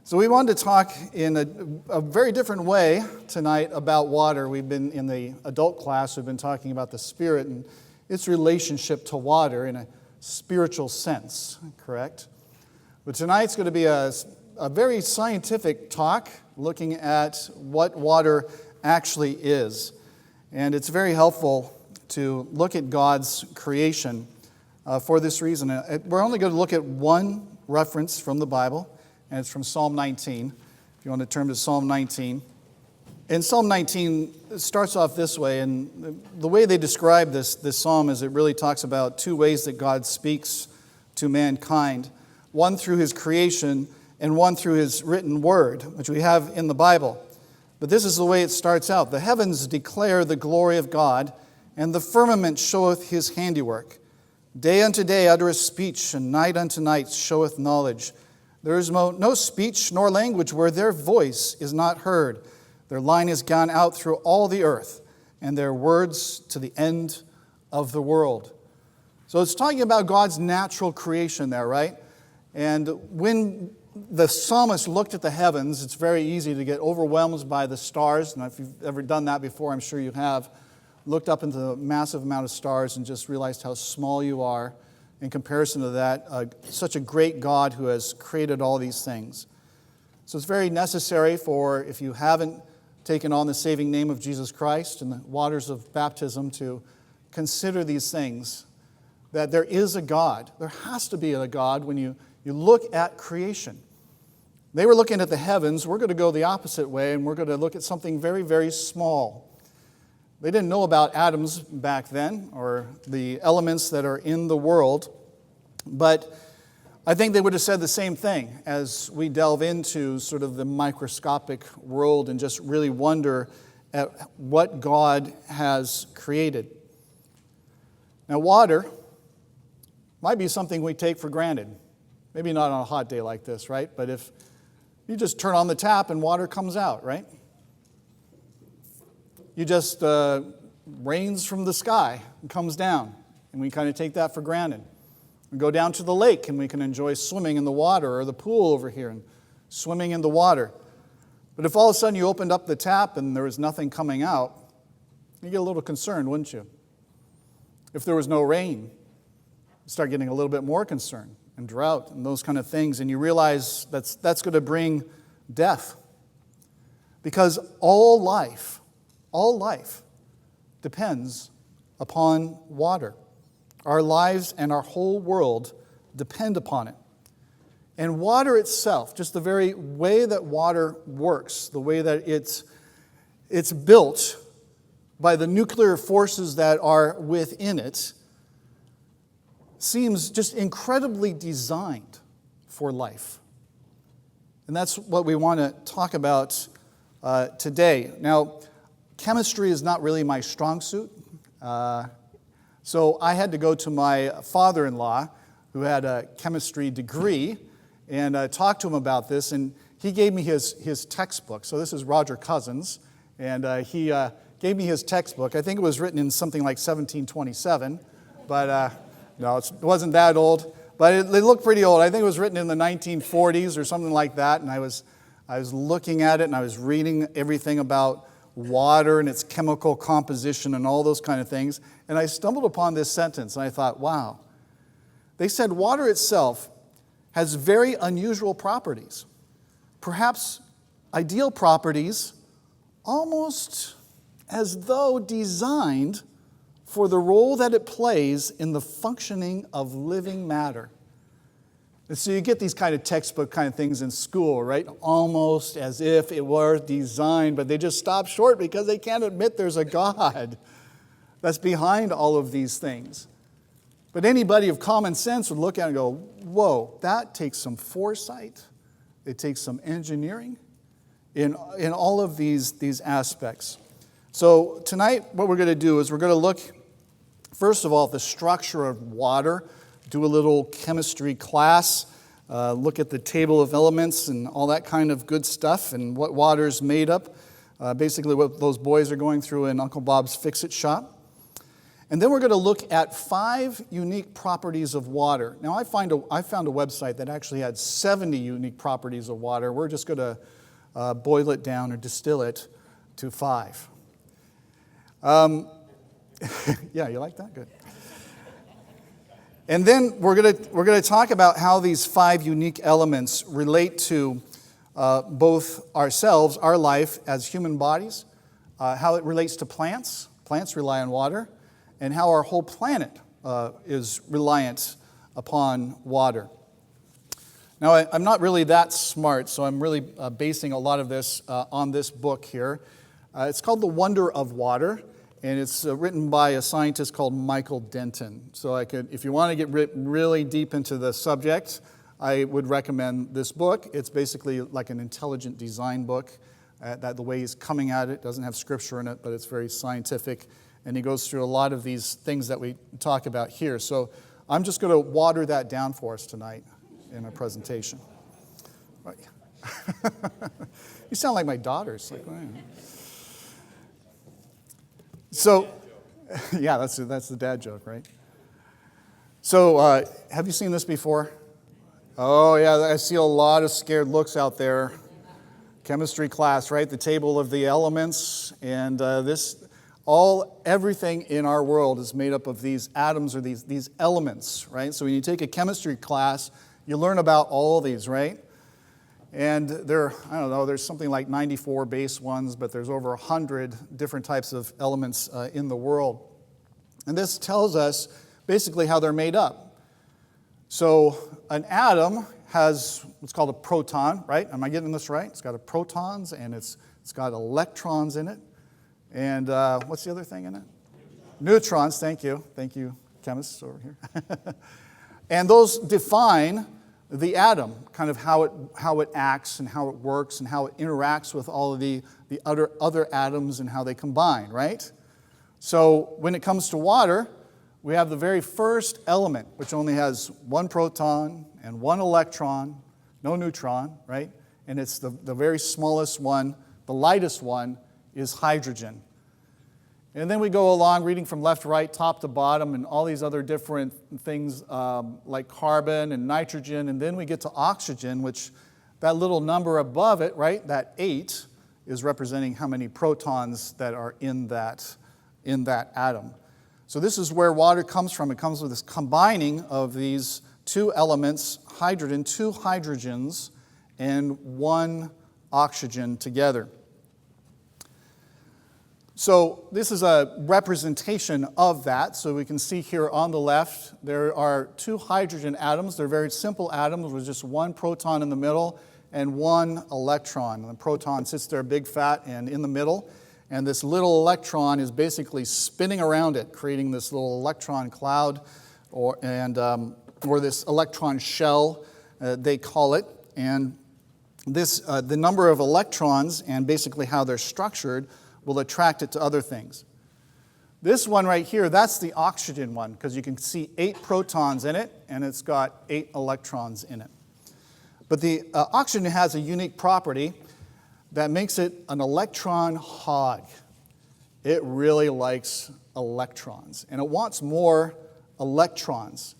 So we wanted to talk in a very different way tonight about water. We've been in the adult class, we've been talking about the Spirit and its relationship to water in a spiritual sense, correct? But tonight's going to be a very scientific talk looking at what water actually is. And it's very helpful to look at God's creation for this reason. We're only going to look at one reference from the Bible, and it's from Psalm 19. If you want to turn to Psalm 19. And Psalm 19 starts off this way, and the way they describe this psalm is it really talks about two ways that God speaks to mankind. One through his creation, and one through his written word, which we have in the Bible. But this is the way it starts out. The heavens declare the glory of God, and the firmament showeth his handiwork. Day unto day uttereth speech, and night unto night showeth knowledge. There is no speech nor language where their voice is not heard. Their line is gone out through all the earth, and their words to the end of the world. So it's talking about God's natural creation there, right? And when the psalmist looked at the heavens, it's very easy to get overwhelmed by the stars. And if you've ever done that before, I'm sure you have. Looked up into the massive amount of stars and just realized how small you are in comparison to that, such a great God who has created all these things. So it's very necessary for, if you haven't taken on the saving name of Jesus Christ and the waters of baptism, to consider these things, that there is a God. There has to be a God when you look at creation. They were looking at the heavens. We're going to go the opposite way, and we're going to look at something very, very small. They didn't know about atoms back then or the elements that are in the world, but I think they would have said the same thing as we delve into sort of the microscopic world and just really wonder at what God has created. Now, water might be something we take for granted. Maybe not on a hot day like this, right? But if you just turn on the tap and water comes out, right? You just rains from the sky and comes down, and we kind of take that for granted. We go down to the lake, and we can enjoy swimming in the water, or the pool over here and swimming in the water. But if all of a sudden you opened up the tap and there was nothing coming out, you'd get a little concerned, wouldn't you? If there was no rain, you start getting a little bit more concerned, and drought and those kind of things, and you realize that's going to bring death. Because all life depends upon water. Our lives and our whole world depend upon it. And water itself, just the very way that water works, the way that it's built by the nuclear forces that are within it, seems just incredibly designed for life. And that's what we want to talk about today. Now, chemistry is not really my strong suit. So I had to go to my father-in-law, who had a chemistry degree, and talk to him about this. And he gave me his textbook. So this is Roger Cousins. And he gave me his textbook. I think it was written in something like 1727. But no, it wasn't that old. But it looked pretty old. I think it was written in the 1940s or something like that. And I was looking at it, and I was reading everything about water and its chemical composition and all those kind of things. And I stumbled upon this sentence, and I thought, wow. They said water itself has very unusual properties, perhaps ideal properties, almost as though designed for the role that it plays in the functioning of living matter. And so you get these kind of textbook kind of things in school, right? Almost as if it were designed, but they just stop short because they can't admit there's a God that's behind all of these things. But anybody of common sense would look at it and go, whoa, that takes some foresight. It takes some engineering in all of these aspects. So tonight what we're going to do is we're going to look, first of all, at the structure of water, do a little chemistry class, look at the table of elements and all that kind of good stuff and what water is made up, basically what those boys are going through in Uncle Bob's Fix-It shop. And then we're going to look at 5 unique properties of water. Now, I found a website that actually had 70 unique properties of water. We're just going to boil it down or distill it to 5. Yeah, you like that? Good. And then we're going to talk about how these 5 unique elements relate to both ourselves, our life as human bodies, how it relates to plants. Plants rely on water, and how our whole planet is reliant upon water. Now, I'm not really that smart, so I'm really basing a lot of this on this book here. It's called The Wonder of Water, and it's written by a scientist called Michael Denton. So if you want to get really deep into the subject, I would recommend this book. It's basically like an intelligent design book. That the way he's coming at it doesn't have scripture in it, but it's very scientific. And he goes through a lot of these things that we talk about here. So I'm just going to water that down for us tonight in our presentation. Right. You sound like my daughters. Like, wow. So, yeah, that's the dad joke, right? So, have you seen this before? Oh, yeah, I see a lot of scared looks out there. Chemistry class, right? The table of the elements, and everything in our world is made up of these atoms or these elements, right? So when you take a chemistry class, you learn about all these, right? And there's something like 94 base ones, but there's over 100 different types of elements in the world. And this tells us basically how they're made up. So an atom has what's called a proton, right? Am I getting this right? It's got protons, and it's got electrons in it. And what's the other thing in it? Neutrons, thank you. Thank you, chemists over here. And those define the atom, kind of how it acts and how it works and how it interacts with all of the other atoms and how they combine, right? So when it comes to water, we have the very first element, which only has 1 proton and 1 electron, no neutron, right? And it's the very smallest one, the lightest one, is hydrogen. And then we go along reading from left to right, top to bottom, and all these other different things like carbon and nitrogen. And then we get to oxygen, which that little number above it, right, that 8, is representing how many protons that are in that atom. So this is where water comes from. It comes with this combining of these 2 elements, hydrogen, 2 hydrogens, and 1 oxygen together. So this is a representation of that. So we can see here on the left, there are 2 hydrogen atoms. They're very simple atoms with just 1 proton in the middle and 1 electron. And the proton sits there big, fat, and in the middle. And this little electron is basically spinning around it, creating this little electron cloud or this electron shell, they call it. And this the number of electrons and basically how they're structured will attract it to other things. This one right here, that's the oxygen one, because you can see 8 protons in it, and it's got 8 electrons in it. But the oxygen has a unique property that makes it an electron hog. It really likes electrons, and it wants more electrons.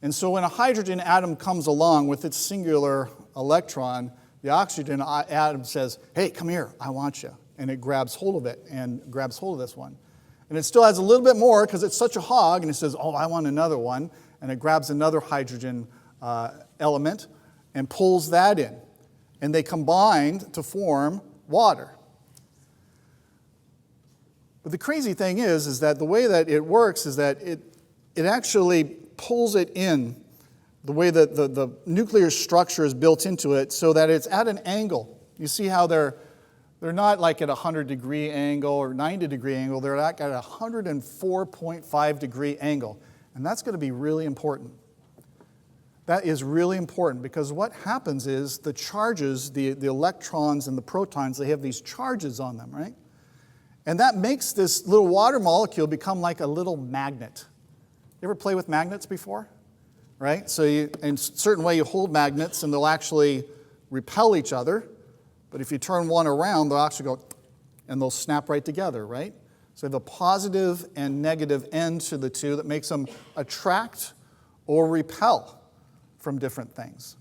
And so when a hydrogen atom comes along with its singular electron, the oxygen atom says, hey, come here, I want you. And it grabs hold of it and grabs hold of this one. And it still has a little bit more because it's such a hog, and it says, oh, I want another one. And it grabs another hydrogen element and pulls that in. And they combine to form water. But the crazy thing is that the way that it works is that it actually pulls it in the way that the nuclear structure is built into it so that it's at an angle. You see how they're not like at a 100-degree angle or 90-degree angle. They're at a 104.5-degree angle. And that's going to be really important. That is really important because what happens is the charges, the electrons and the protons, they have these charges on them, right? And that makes this little water molecule become like a little magnet. You ever play with magnets before? Right? So in a certain way you hold magnets and they'll actually repel each other. But if you turn one around, they'll actually go and they'll snap right together, right? So they have a positive and negative end to the two that makes them attract or repel from different things.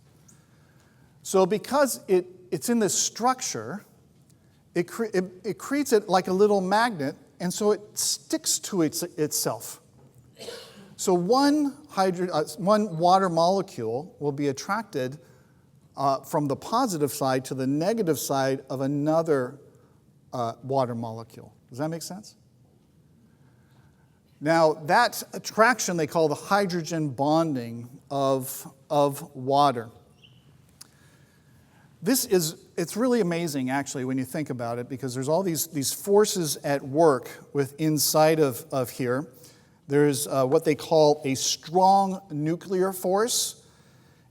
So because it's in this structure, it creates it like a little magnet, and so it sticks to itself. So one water molecule will be attracted from the positive side to the negative side of another water molecule. Does that make sense? Now, that attraction they call the hydrogen bonding of water. It's really amazing, actually, when you think about it, because there's all these forces at work inside of here. There's what they call a strong nuclear force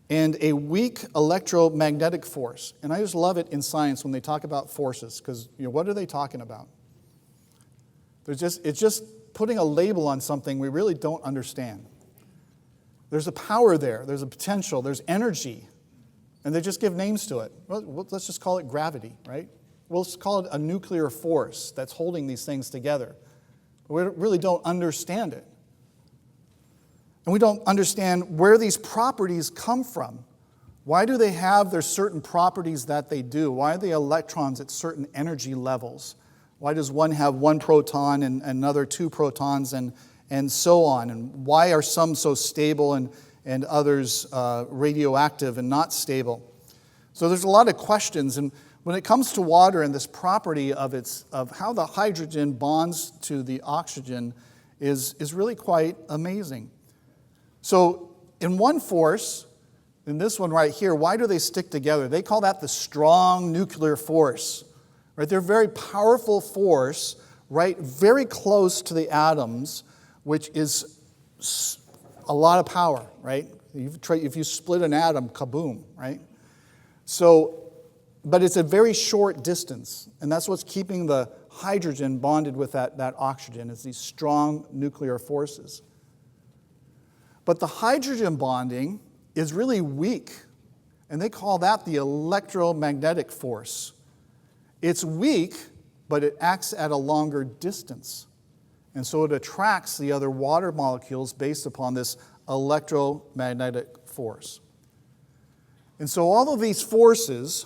and a weak electromagnetic force. And I just love it in science when they talk about forces, because what are they talking about? It's just putting a label on something we really don't understand. There's a power there, there's a potential, there's energy, and they just give names to it. Well, let's just call it gravity, right? We'll just call it a nuclear force that's holding these things together. We really don't understand it. And we don't understand where these properties come from. Why do they have their certain properties that they do? Why are the electrons at certain energy levels? Why does one have one proton and another two protons and so on? And why are some so stable and others radioactive and not stable? So there's a lot of questions. And when it comes to water and this property of how the hydrogen bonds to the oxygen is really quite amazing. So in one force, in this one right here, why do they stick together? They call that the strong nuclear force. Right? They're a very powerful force, right, very close to the atoms, which is a lot of power, right? If you split an atom, kaboom, right? So, but it's a very short distance, and that's what's keeping the hydrogen bonded with that oxygen, is these strong nuclear forces. But the hydrogen bonding is really weak, and they call that the electromagnetic force. It's weak, but it acts at a longer distance. And so it attracts the other water molecules based upon this electromagnetic force. And so all of these forces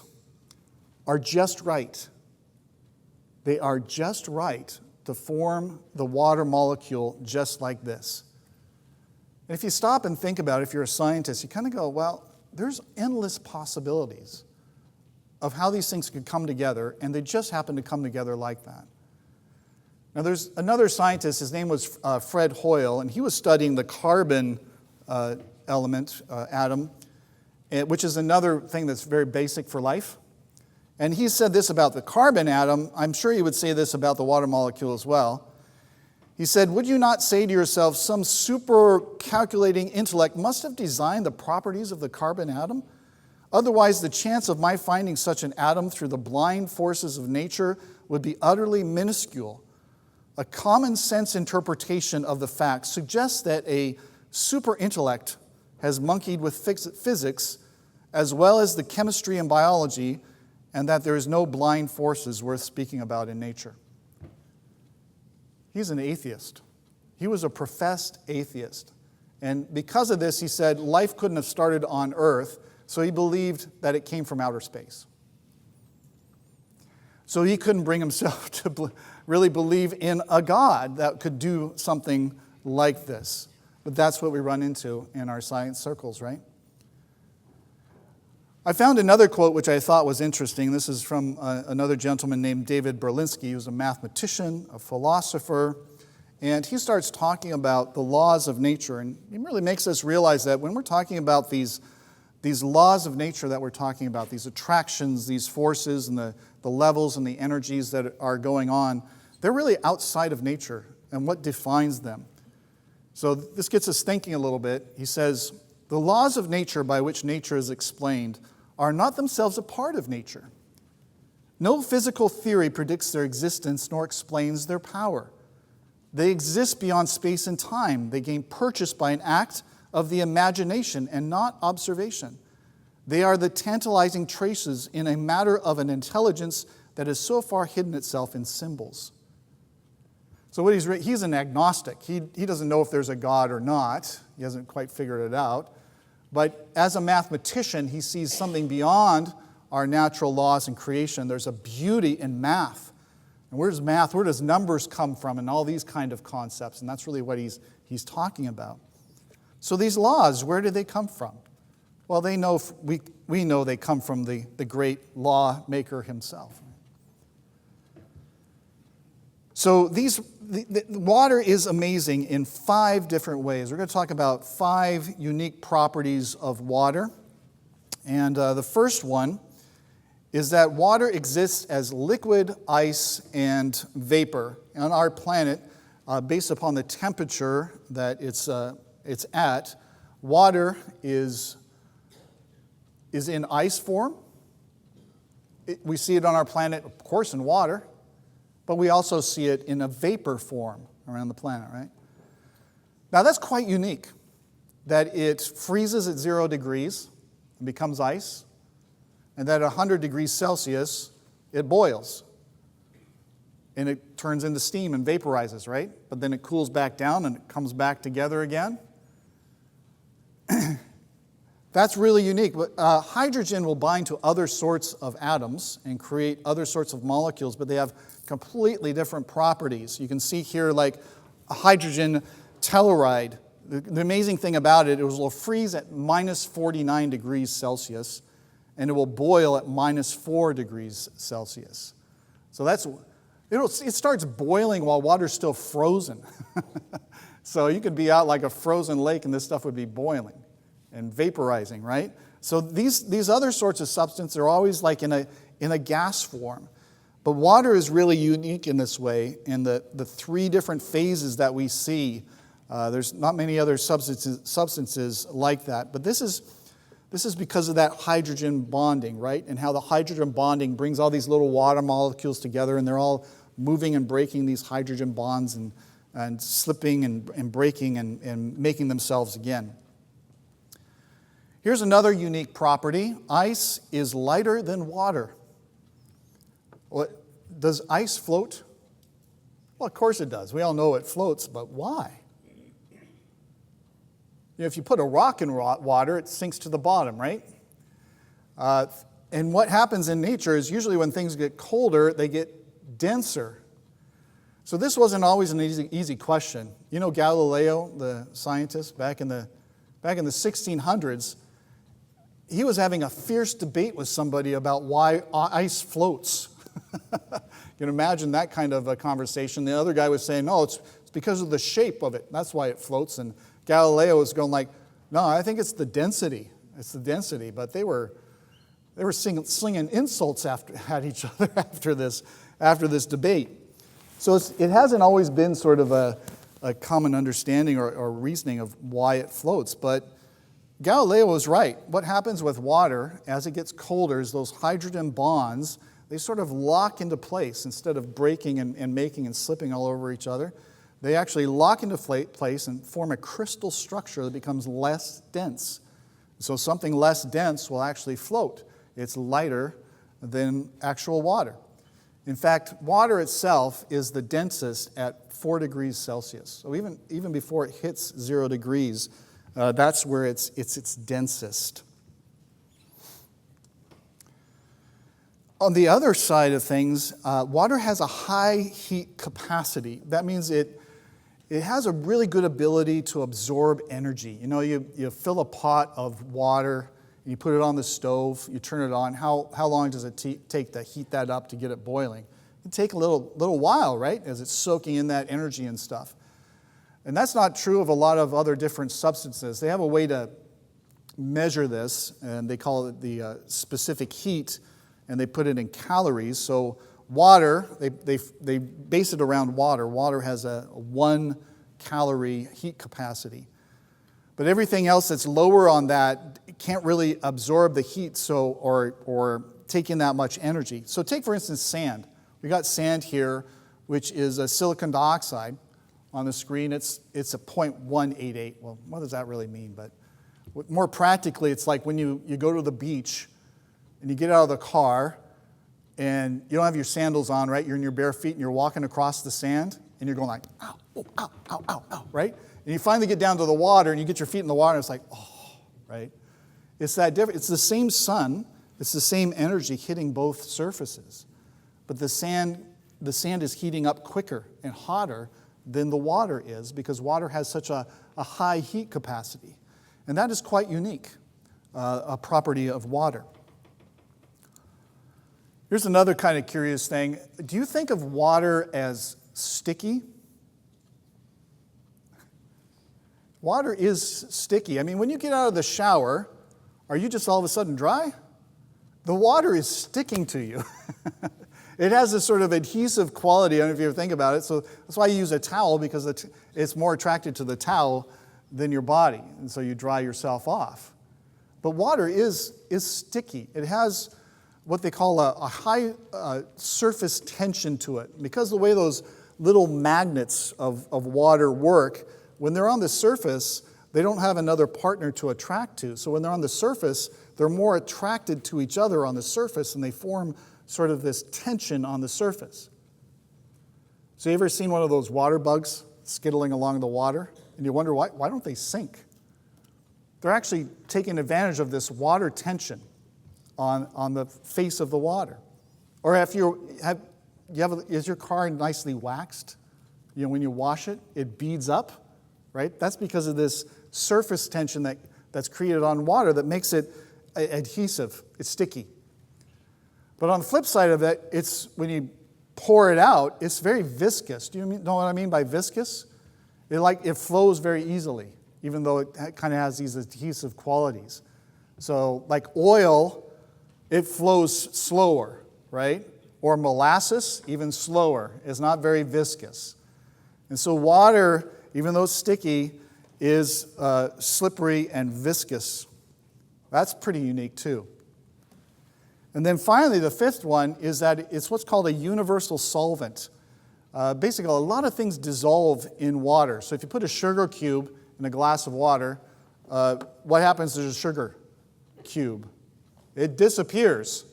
are just right. They are just right to form the water molecule just like this. And if you stop and think about it, if you're a scientist, you kind of go, well, there's endless possibilities of how these things could come together, and they just happen to come together like that. Now, there's another scientist, his name was Fred Hoyle, and he was studying the carbon element, atom, which is another thing that's very basic for life. And he said this about the carbon atom. I'm sure he would say this about the water molecule as well. He said, would you not say to yourself, some super calculating intellect must have designed the properties of the carbon atom? Otherwise, the chance of my finding such an atom through the blind forces of nature would be utterly minuscule. A common sense interpretation of the facts suggests that a super intellect has monkeyed with physics as well as the chemistry and biology, and that there is no blind forces worth speaking about in nature. He's an atheist. He was a professed atheist. And because of this, he said life couldn't have started on Earth, so he believed that it came from outer space. So he couldn't bring himself to really believe in a God that could do something like this. But that's what we run into in our science circles, right? I found another quote which I thought was interesting. This is from another gentleman named David Berlinski, who's a mathematician, a philosopher, and he starts talking about the laws of nature. And he really makes us realize that when we're talking about these laws of nature that we're talking about, these attractions, these forces, and the levels and the energies that are going on, they're really outside of nature and what defines them. So this gets us thinking a little bit. He says, the laws of nature by which nature is explained are not themselves a part of nature. No physical theory predicts their existence nor explains their power. They exist beyond space and time. They gain purchase by an act of the imagination and not observation. They are the tantalizing traces in a matter of an intelligence that has so far hidden itself in symbols. So he's an agnostic. He doesn't know if there's a God or not. He hasn't quite figured it out. But as a mathematician, he sees something beyond our natural laws and creation. There's a beauty in math. And where does math, where does numbers come from, and all these kind of concepts? And that's really what he's talking about. So these laws, where did they come from? Well, we know they come from the great lawmaker himself. So the water is amazing in 5 different ways. We're going to talk about 5 unique properties of water. And the first one is that water exists as liquid, ice, and vapor on our planet based upon the temperature that it's at. Water is in ice form. We see it on our planet, of course, in water. But we also see it in a vapor form around the planet, right? Now that's quite unique, that it freezes at 0 degrees and becomes ice, and that at 100 degrees Celsius, it boils. And it turns into steam and vaporizes, right? But then it cools back down and it comes back together again. That's really unique. But hydrogen will bind to other sorts of atoms and create other sorts of molecules, but they have completely different properties. You can see here like a hydrogen telluride. The amazing thing about it, will freeze at minus 49 degrees Celsius, and it will boil at minus 4 degrees Celsius. So it starts boiling while water's still frozen. So you could be out like a frozen lake and this stuff would be boiling and vaporizing, right? So these other sorts of substances are always like in a gas form. But water is really unique in this way, in the 3 different phases that we see. There's not many other substances like that. But this is because of that hydrogen bonding, right? And how the hydrogen bonding brings all these little water molecules together, and they're all moving and breaking these hydrogen bonds and slipping and breaking and making themselves again. Here's another unique property. Ice is lighter than water. Well, does ice float? Well, of course it does. We all know it floats, but why? If you put a rock in water, it sinks to the bottom, right? And what happens in nature is usually when things get colder, they get denser. So this wasn't always an easy question. You know Galileo, the scientist, back in the 1600s, he was having a fierce debate with somebody about why ice floats. You can imagine that kind of a conversation. The other guy was saying, no, it's because of the shape of it. That's why it floats. And Galileo was going like, no, I think it's the density. It's the density. But they were slinging insults at each other after this debate. So it hasn't always been sort of a common understanding or reasoning of why it floats. But Galileo was right. What happens with water as it gets colder is those hydrogen bonds, they sort of lock into place instead of breaking and making and slipping all over each other. They actually lock into place and form a crystal structure that becomes less dense. So something less dense will actually float. It's lighter than actual water. In fact, water itself is the densest at 4 degrees Celsius. So even before it hits 0 degrees, that's where it's its densest. On the other side of things, water has a high heat capacity. That means it has a really good ability to absorb energy. You know, you fill a pot of water, and you put it on the stove, you turn it on. How long does it take to heat that up to get it boiling? It can take a little while, right, as it's soaking in that energy and stuff. And that's not true of a lot of other different substances. They have a way to measure this, and they call it the specific heat, and they put it in calories. So water, they base it around water. Water has a 1 calorie heat capacity. But everything else that's lower on that can't really absorb the heat or take in that much energy. So take, for instance, sand. We got sand here, which is a silicon dioxide. On the screen, it's a 0.188. Well, what does that really mean? But more practically, it's like when you go to the beach and you get out of the car and you don't have your sandals on, right? You're in your bare feet and you're walking across the sand and you're going like, ow, oh, ow, ow, ow, ow, right? And you finally get down to the water, and you get your feet in the water, and it's like, oh, right? It's that different. It's the same sun. It's the same energy hitting both surfaces. But the sand is heating up quicker and hotter than the water is because water has such a high heat capacity. And that is quite unique, a property of water. Here's another kind of curious thing. Do you think of water as sticky? Water is sticky. I mean, when you get out of the shower, are you just all of a sudden dry? The water is sticking to you. It has this sort of adhesive quality. I don't know if you ever think about it. So that's why you use a towel, because it's more attracted to the towel than your body. And so you dry yourself off. But water is sticky. It has what they call a high surface tension to it. Because the way those little magnets of water work, when they're on the surface, they don't have another partner to attract to. So when they're on the surface, they're more attracted to each other on the surface, and they form sort of this tension on the surface. So you ever seen one of those water bugs skittling along the water? And you wonder, why don't they sink? They're actually taking advantage of this water tension on the face of the water. Or if is your car nicely waxed? You know, when you wash it, it beads up, right? That's because of this surface tension that's created on water that makes it adhesive. It's sticky. But on the flip side of it, it's when you pour it out, it's very viscous. Do you know what I mean by viscous? It flows very easily, even though it kind of has these adhesive qualities. So like oil, it flows slower, right? Or molasses, even slower. It's not very viscous. And so water, even though it's sticky, is slippery and viscous. That's pretty unique too. And then finally, the fifth one is that it's what's called a universal solvent. Basically, a lot of things dissolve in water. So if you put a sugar cube in a glass of water, what happens to the sugar cube? It disappears.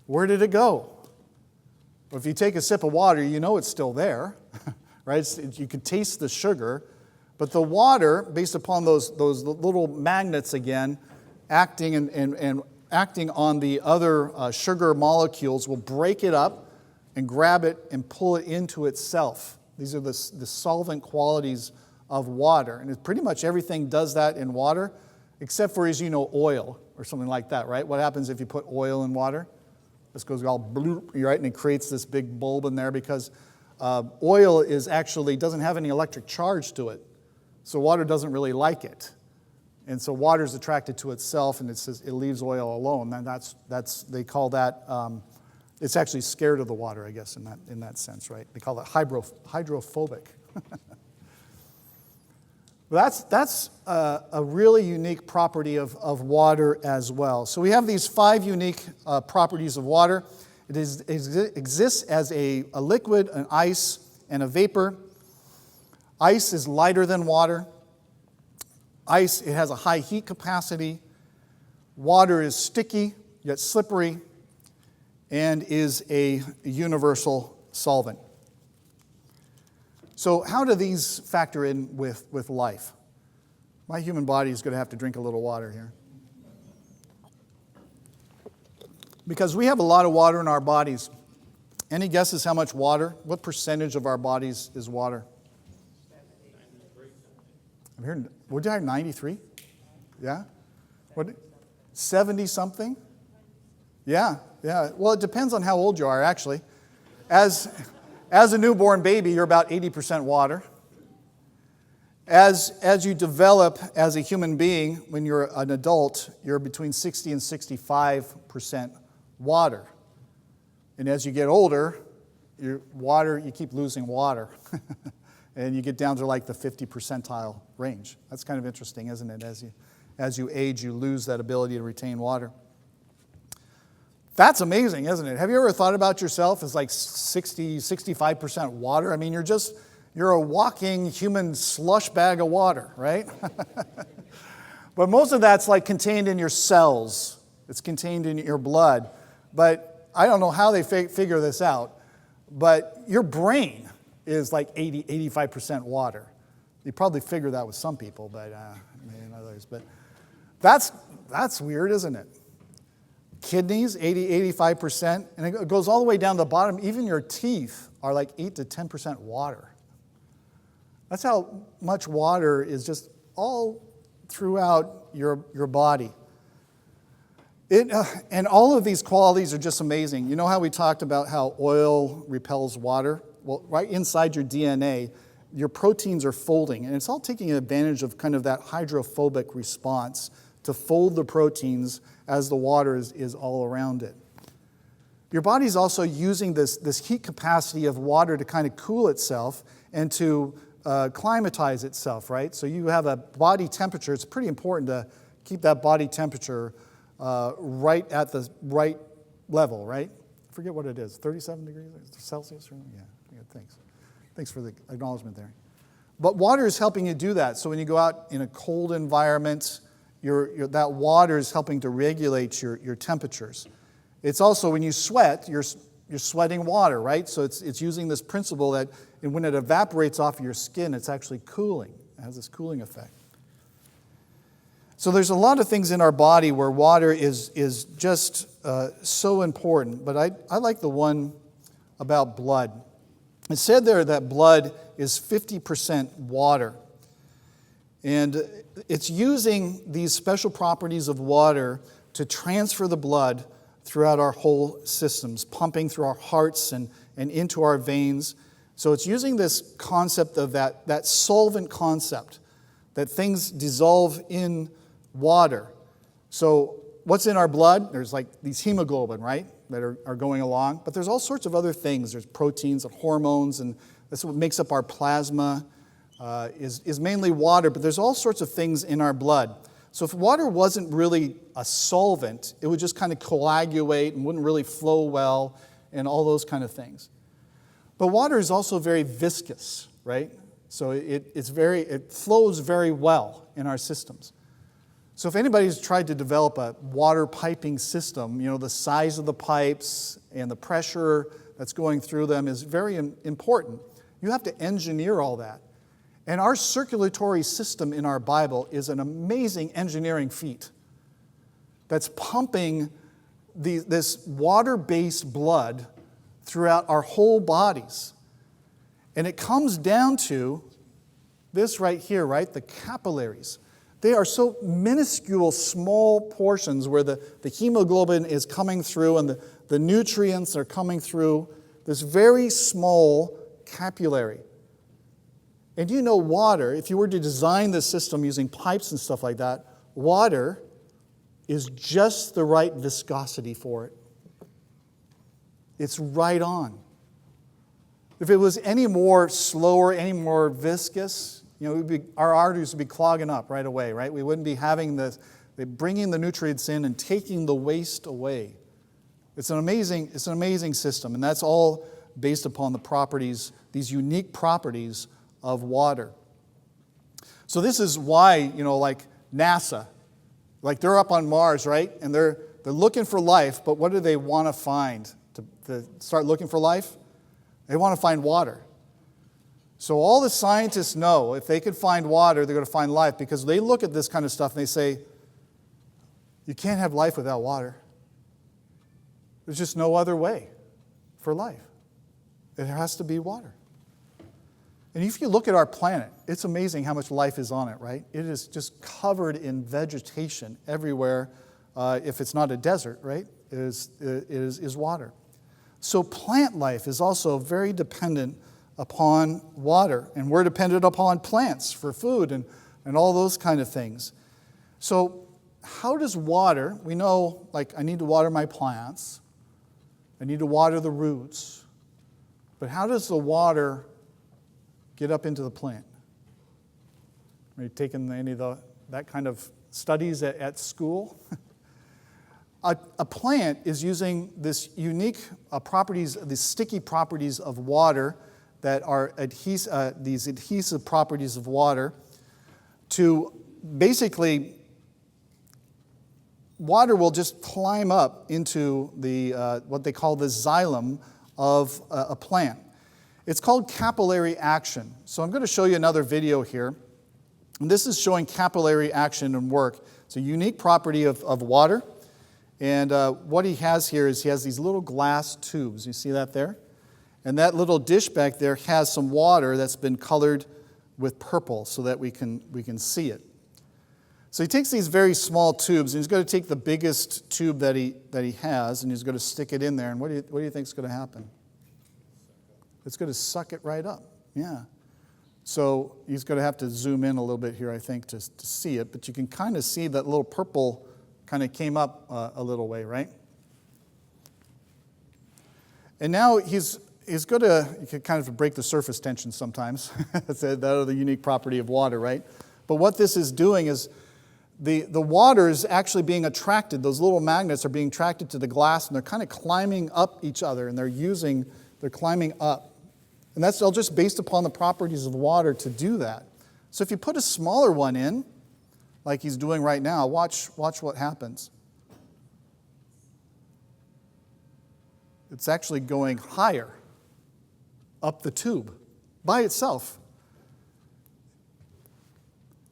Where did it go? Well, if you take a sip of water, you know it's still there, right? You can taste the sugar, but the water, based upon those little magnets again, acting and acting on the other sugar molecules, will break it up and grab it and pull it into itself. These are the solvent qualities of water. And pretty much everything does that in water, except for, as you know, oil or something like that, right? What happens if you put oil in water? This goes all bloop, right? And it creates this big bulb in there because oil doesn't have any electric charge to it. So water doesn't really like it. And so water is attracted to itself, and it leaves oil alone. And they call that, it's actually scared of the water, I guess, in that sense, right? They call it hydrophobic. That's a really unique property of water as well. So we have these 5 unique properties of water. It exists as a liquid, an ice, and a vapor. Ice is lighter than water. Ice, it has a high heat capacity. Water is sticky, yet slippery, and is a universal solvent. So how do these factor in with life? My human body is going to have to drink a little water here. Because we have a lot of water in our bodies. Any guesses how much water? What percentage of our bodies is water? I'm hearing, what did I hear, 93? Yeah? What? 70-something? Yeah. Well, it depends on how old you are, actually. As a newborn baby, you're about 80% water. As you develop as a human being, when you're an adult, you're between 60 and 65% water. And as you get older, you keep losing water. And you get down to like the 50 percentile range. That's kind of interesting, isn't it? As you age, you lose that ability to retain water. That's amazing, isn't it? Have you ever thought about yourself as like 60, 65% water? I mean, you're a walking human slush bag of water, right? But most of that's like contained in your cells. It's contained in your blood. But I don't know how they figure this out. But your brain is like 85% water. You probably figure that with some people, but maybe not others. But that's weird, isn't it? Kidneys, 85%, and it goes all the way down to the bottom. Even your teeth are like 8 to 10% water. That's how much water is just all throughout your body. And all of these qualities are just amazing. You know how we talked about how oil repels water? Well, right inside your DNA, your proteins are folding, and it's all taking advantage of kind of that hydrophobic response to fold the proteins as the water is all around it. Your body's also using this heat capacity of water to kind of cool itself and to climatize itself, right? So you have a body temperature. It's pretty important to keep that body temperature right at the right level, right? I forget what it is, 37 degrees Celsius? Yeah, thanks. Thanks for the acknowledgement there. But water is helping you do that. So when you go out in a cold environment, that water is helping to regulate your temperatures. It's also when you sweat, you're sweating water, right? So it's using this principle that when it evaporates off your skin, it's actually cooling. It has this cooling effect. So there's a lot of things in our body where water is just so important. But I like the one about blood. It said there that blood is 50% water. And it's using these special properties of water to transfer the blood throughout our whole systems, pumping through our hearts and into our veins. So it's using this concept of that solvent concept, that things dissolve in water. So what's in our blood? There's like these hemoglobin, right, that are going along. But there's all sorts of other things. There's proteins and hormones, and that's what makes up our plasma. Is mainly water, but there's all sorts of things in our blood. So if water wasn't really a solvent, it would just kind of coagulate and wouldn't really flow well and all those kind of things. But water is also very viscous, right? So it flows very well in our systems. So if anybody's tried to develop a water piping system, the size of the pipes and the pressure that's going through them is very important. You have to engineer all that. And our circulatory system in our Bible is an amazing engineering feat that's pumping this water-based blood throughout our whole bodies. And it comes down to this right here, right? The capillaries. They are so minuscule, small portions where the hemoglobin is coming through and the nutrients are coming through this very small capillary. And water, if you were to design this system using pipes and stuff like that, water is just the right viscosity for it. It's right on. If it was any more slower, any more viscous, our arteries would be clogging up right away, right? We wouldn't be having bringing the nutrients in and taking the waste away. It's an amazing system, and that's all based upon the properties, these unique properties of water. So this is why, like NASA, like they're up on Mars, right? And they're looking for life, but what do they want to find to start looking for life? They want to find water. So all the scientists know if they could find water, they're going to find life, because they look at this kind of stuff and they say, you can't have life without water. There's just no other way for life. It has to be water. And if you look at our planet, it's amazing how much life is on it, right? It is just covered in vegetation everywhere. If it's not a desert, right? It is water. So plant life is also very dependent upon water. And we're dependent upon plants for food and all those kind of things. So how does water, we know, like I need to water my plants. I need to water the roots. But how does the water get up into the plant? Are you taking any of that kind of studies at school? A plant is using this unique properties, these sticky properties of water that are these adhesive properties of water to basically, water will just climb up into the what they call the xylem of a plant. It's called capillary action. So I'm going to show you another video here. And this is showing capillary action and work. It's a unique property of water. And what he has here is he has these little glass tubes. You see that there? And that little dish back there has some water that's been colored with purple so that we can see it. So he takes these very small tubes, and he's going to take the biggest tube that he has, and he's going to stick it in there. And what do you think is going to happen? It's going to suck it right up. Yeah. So he's going to have to zoom in a little bit here, I think, to see it. But you can kind of see that little purple kind of came up a little way, right? And now he's going to, you can kind of break the surface tension sometimes. That's the unique property of water, right? But what this is doing is the water is actually being attracted. Those little magnets are being attracted to the glass, and they're kind of climbing up each other, and they're climbing up. And that's all just based upon the properties of water to do that. So if you put a smaller one in, like he's doing right now, watch what happens. It's actually going higher up the tube by itself.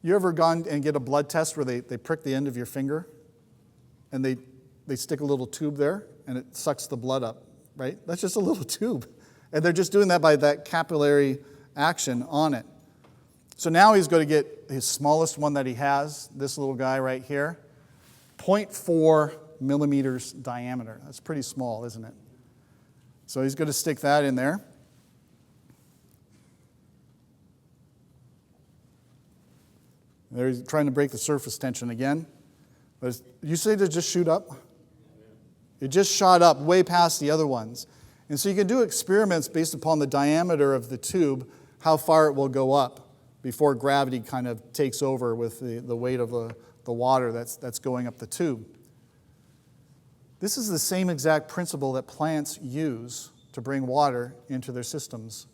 You ever gone and get a blood test where they prick the end of your finger and they stick a little tube there and it sucks the blood up, right? That's just a little tube. And they're just doing that by that capillary action on it. So now he's going to get his smallest one that he has, this little guy right here, 0.4 millimeters diameter. That's pretty small, isn't it? So he's going to stick that in there. There he's trying to break the surface tension again. But you say to just shoot up? It just shot up way past the other ones. And so you can do experiments based upon the diameter of the tube, how far it will go up before gravity kind of takes over with the weight of the water that's going up the tube. This is the same exact principle that plants use to bring water into their systems.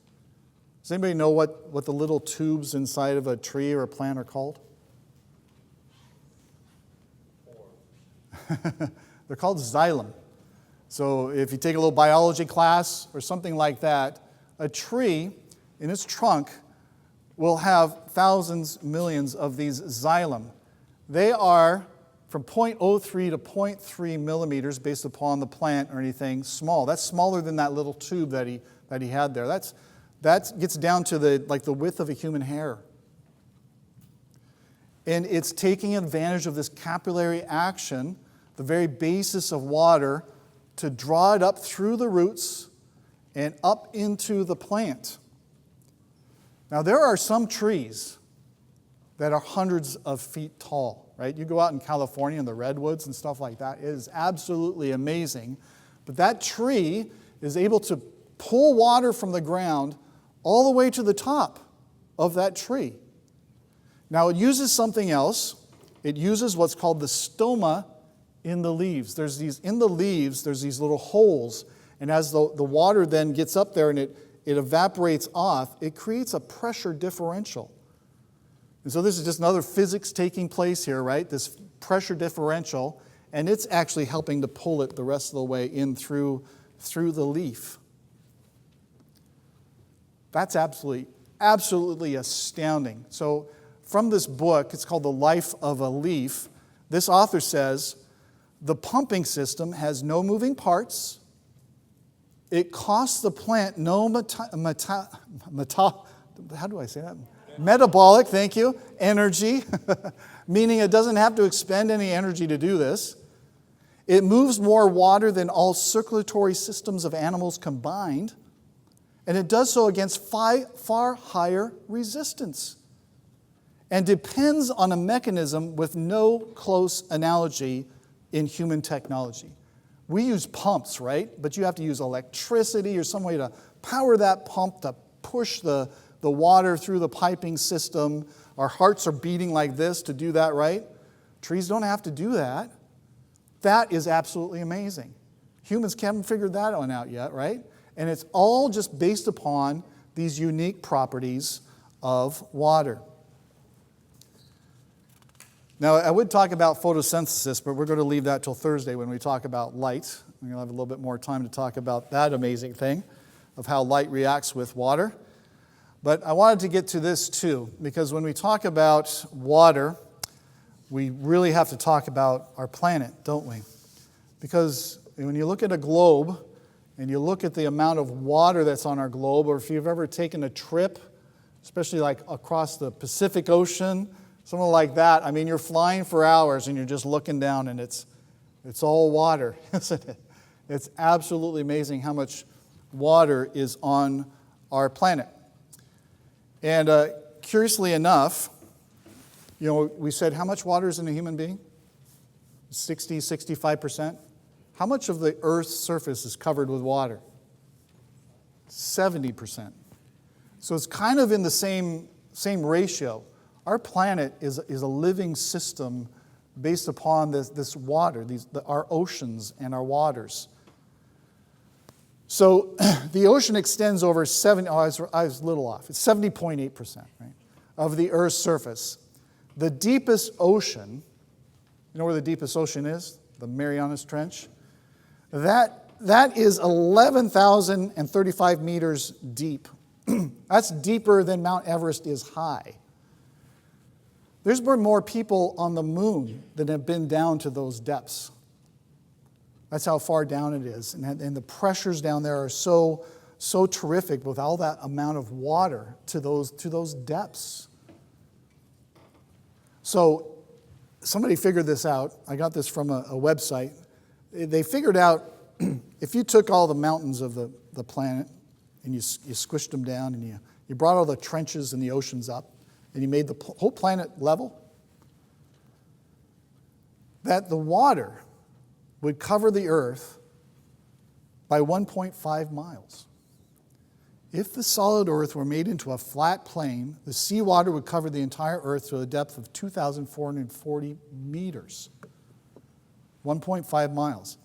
Does anybody know what the little tubes inside of a tree or a plant are called? They're called xylem. So if you take a little biology class or something like that, a tree in its trunk will have thousands, millions of these xylem. They are from 0.03 to 0.3 millimeters based upon the plant or anything small. That's smaller than that little tube that he had there. That gets down to the width of a human hair. And it's taking advantage of this capillary action, the very basis of water, to draw it up through the roots and up into the plant. Now, there are some trees that are hundreds of feet tall, right? You go out in California in the redwoods and stuff like that. It is absolutely amazing. But that tree is able to pull water from the ground all the way to the top of that tree. Now, it uses something else. It uses what's called the stoma in the leaves. There's these little holes, and as the water then gets up there and it evaporates off, it creates a pressure differential. And so this is just another physics taking place here, right? This pressure differential, and it's actually helping to pull it the rest of the way in through the leaf. That's absolutely astounding. So from this book, it's called The Life of a Leaf, this author says, the pumping system has no moving parts. It costs the plant no metabolic, thank you, energy, meaning it doesn't have to expend any energy to do this. It moves more water than all circulatory systems of animals combined, and it does so against far higher resistance, and depends on a mechanism with no close analogy in human technology. We use pumps, right? But you have to use electricity or some way to power that pump to push the water through the piping system. Our hearts are beating like this to do that, right? Trees don't have to do that. That is absolutely amazing. Humans haven't figured that one out yet, right? And it's all just based upon these unique properties of water. Now, I would talk about photosynthesis, but we're going to leave that till Thursday when we talk about light. We're going to have a little bit more time to talk about that amazing thing. of how light reacts with water. But I wanted to get to this too, because when we talk about water, we really have to talk about our planet, don't we? Because when you look at a globe and you look at the amount of water that's on our globe, or if you've ever taken a trip, especially like across the Pacific Ocean, something like that, I mean, you're flying for hours and you're just looking down and it's all water, isn't it? It's absolutely amazing how much water is on our planet. And curiously enough, we said how much water is in a human being? 60, 65%. How much of the Earth's surface is covered with water? 70%. So it's kind of in the same ratio. Our planet is a living system based upon this water, our oceans and our waters. So the ocean extends over I was a little off. It's 70.8%, right, of the Earth's surface. The deepest ocean, you know where the deepest ocean is? The Marianas Trench. That is 11,035 meters deep. That's deeper than Mount Everest is high. There's been more people on the moon than have been down to those depths. That's how far down it is. And the pressures down there are so terrific with all that amount of water to those depths. So somebody figured this out. I got this from a website. They figured out if you took all the mountains of the planet and you squished them down and you brought all the trenches and the oceans up and you made the whole planet level, that the water would cover the earth by 1.5 miles. If the solid earth were made into a flat plain, the seawater would cover the entire earth to a depth of 2,440 meters. 1.5 miles.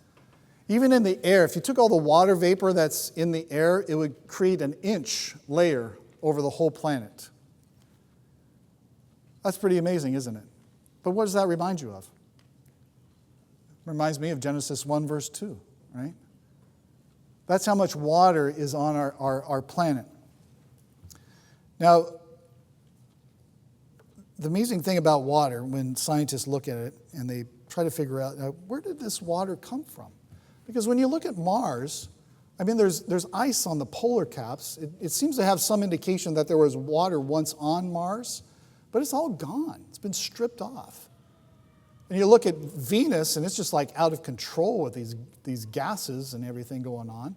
Even in the air, if you took all the water vapor that's in the air, it would create an inch layer over the whole planet. That's pretty amazing, isn't it? But what does that remind you of? Reminds me of Genesis 1, verse 2, right? That's how much water is on our planet. Now, the amazing thing about water, when scientists look at it and they try to figure out, where did this water come from? Because when you look at Mars, I mean, there's ice on the polar caps. It seems to have some indication that there was water once on Mars, but it's all gone. It's been stripped off. And you look at Venus, and it's just like out of control with these gases and everything going on.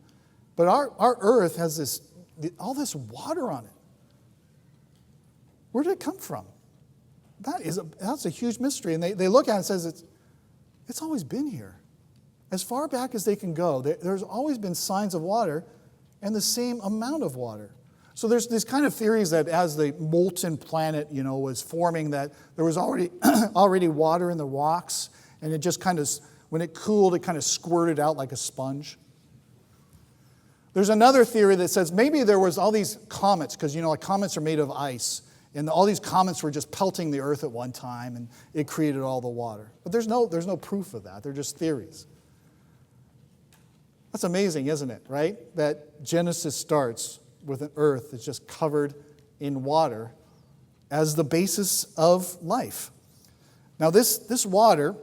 But our Earth has all this water on it. Where did it come from? That's a huge mystery. And they look at it and says it's always been here. As far back as they can go, there's always been signs of water and the same amount of water. So there's these kind of theories that as the molten planet, was forming, that there was already water in the rocks, and it just kind of, when it cooled, it kind of squirted out like a sponge. There's another theory that says maybe there was all these comets, because like comets are made of ice, and all these comets were just pelting the earth at one time, and it created all the water. But there's no proof of that. They're just theories. That's amazing, isn't it, right? That Genesis starts with an earth that's just covered in water as the basis of life. Now, this water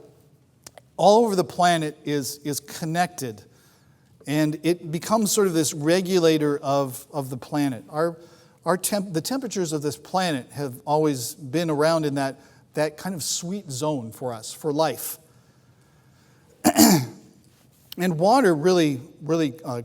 all over the planet is connected, and it becomes sort of this regulator of the planet. The temperatures of this planet have always been around in that kind of sweet zone for us, for life. And water really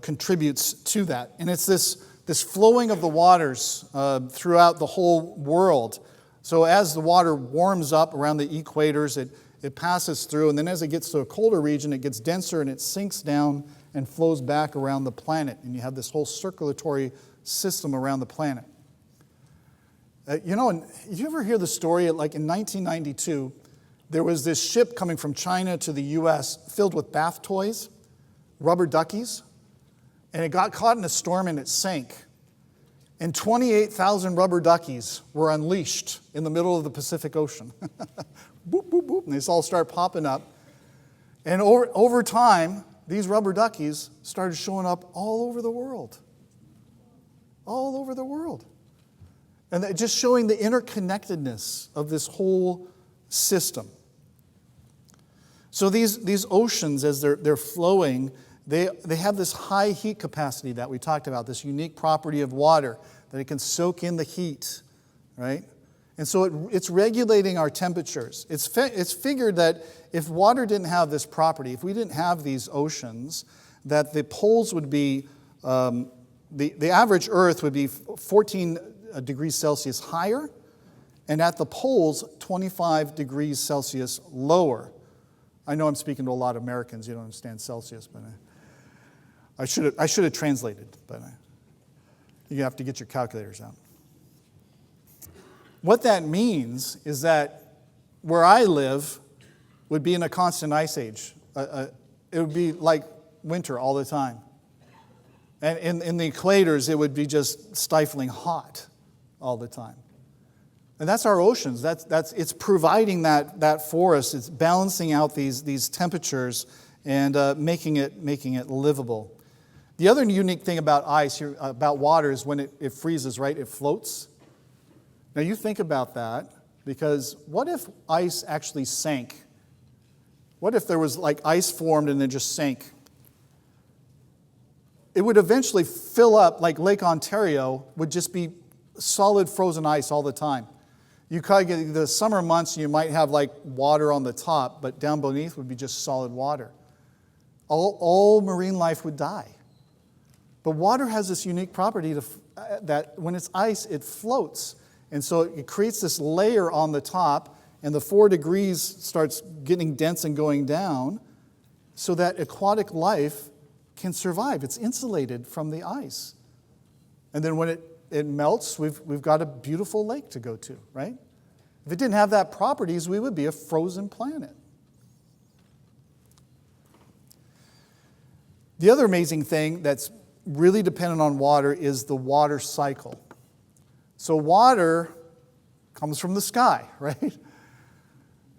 contributes to that. And it's this flowing of the waters throughout the whole world. So as the water warms up around the equators, it passes through, and then as it gets to a colder region, it gets denser and it sinks down and flows back around the planet. And you have this whole circulatory system around the planet. And did you ever hear the story, like in 1992, there was this ship coming from China to the U.S. filled with bath toys, rubber duckies, and it got caught in a storm and it sank. And 28,000 rubber duckies were unleashed in the middle of the Pacific Ocean. Boop, boop, boop, and they all start popping up. And over time, these rubber duckies started showing up all over the world. all over the world. And just showing the interconnectedness of this whole system. So these oceans, as they're flowing, they have this high heat capacity that we talked about, this unique property of water, that it can soak in the heat, right? And so it's regulating our temperatures. It's figured that if water didn't have this property, if we didn't have these oceans, that the poles would be, the average Earth would be 14 degrees Celsius higher, and at the poles, 25 degrees Celsius lower. I know I'm speaking to a lot of Americans. You don't understand Celsius, but I should have translated, but you have to get your calculators out. What that means is that where I live would be in a constant ice age. It would be like winter all the time. And in the equators, it would be just stifling hot all the time. And that's our oceans. It's providing that for us. It's balancing out these temperatures and making it livable. The other unique thing about ice, about water, is when it freezes, right? It floats. Now you think about that, because what if ice actually sank? What if there was like ice formed and then just sank? It would eventually fill up, like Lake Ontario would just be solid frozen ice all the time. You kind of get the summer months, you might have like water on the top, but down beneath would be just solid water. All marine life would die. But water has this unique property that when it's ice, it floats. And so it creates this layer on the top, and the 4 degrees starts getting dense and going down so that aquatic life can survive. It's insulated from the ice. And then when it melts, we've got a beautiful lake to go to, right? If it didn't have that properties, we would be a frozen planet. The other amazing thing that's really dependent on water is the water cycle. So water comes from the sky, right?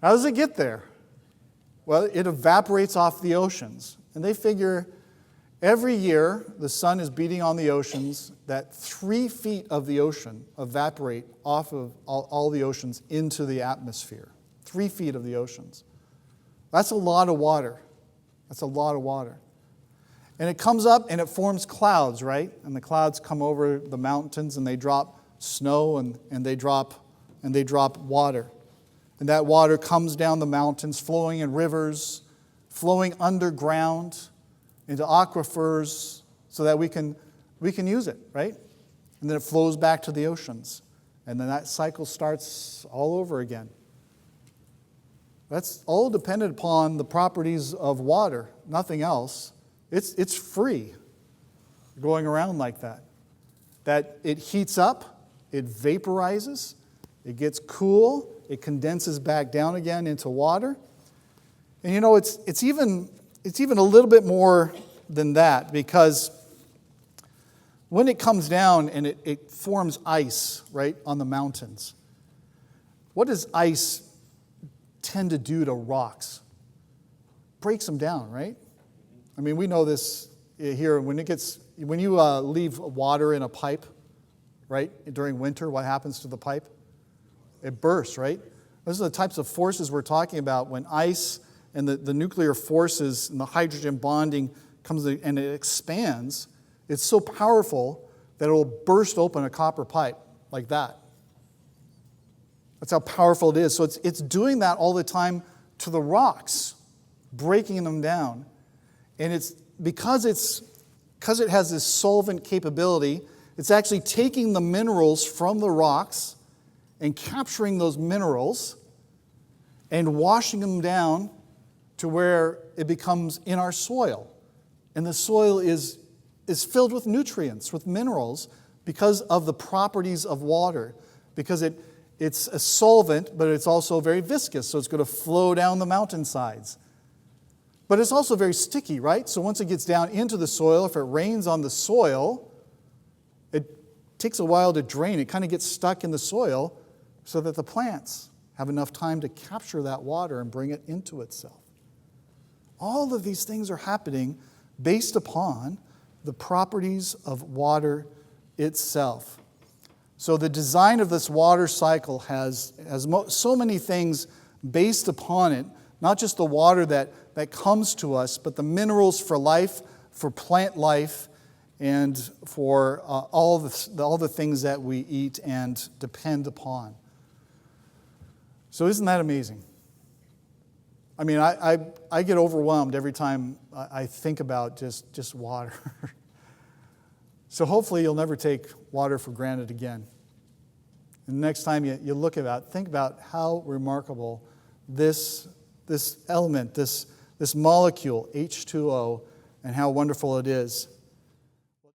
How does it get there? Well, it evaporates off the oceans. And they figure every year the sun is beating on the oceans, that 3 feet of the ocean evaporate off of all the oceans into the atmosphere. 3 feet of the oceans. That's a lot of water. That's a lot of water. And it comes up and it forms clouds, right? And the clouds come over the mountains and they drop snow and they drop water. And that water comes down the mountains, flowing in rivers, flowing underground into aquifers so that we can use it, right? And then it flows back to the oceans. And then that cycle starts all over again. That's all dependent upon the properties of water, nothing else. It's free going around like that. That it heats up, it vaporizes, it gets cool, it condenses back down again into water. And you know, it's even a little bit more than that, because when it comes down and it forms ice, right, on the mountains, what does ice tend to do to rocks? Breaks them down, right? I mean, we know this here. When you leave water in a pipe, right, during winter, what happens to the pipe? It bursts, right? Those are the types of forces we're talking about when ice and the nuclear forces and the hydrogen bonding comes and it expands. It's so powerful that it will burst open a copper pipe like that. That's how powerful it is. So it's doing that all the time to the rocks, breaking them down. And it's because it has this solvent capability, it's actually taking the minerals from the rocks and capturing those minerals and washing them down to where it becomes in our soil. And the soil is filled with nutrients, with minerals, because of the properties of water. Because it's a solvent, but it's also very viscous, so it's going to flow down the mountainsides. But it's also very sticky, right? So once it gets down into the soil, if it rains on the soil, it takes a while to drain. It kind of gets stuck in the soil so that the plants have enough time to capture that water and bring it into itself. All of these things are happening based upon the properties of water itself. So the design of this water cycle has so many things based upon it, not just the water that comes to us, but the minerals for life, for plant life, and for all the things that we eat and depend upon. So isn't that amazing? I mean, I get overwhelmed every time I think about just water. So hopefully you'll never take water for granted again. And the next time you look at it, think about how remarkable this element, this molecule, H2O, and how wonderful it is.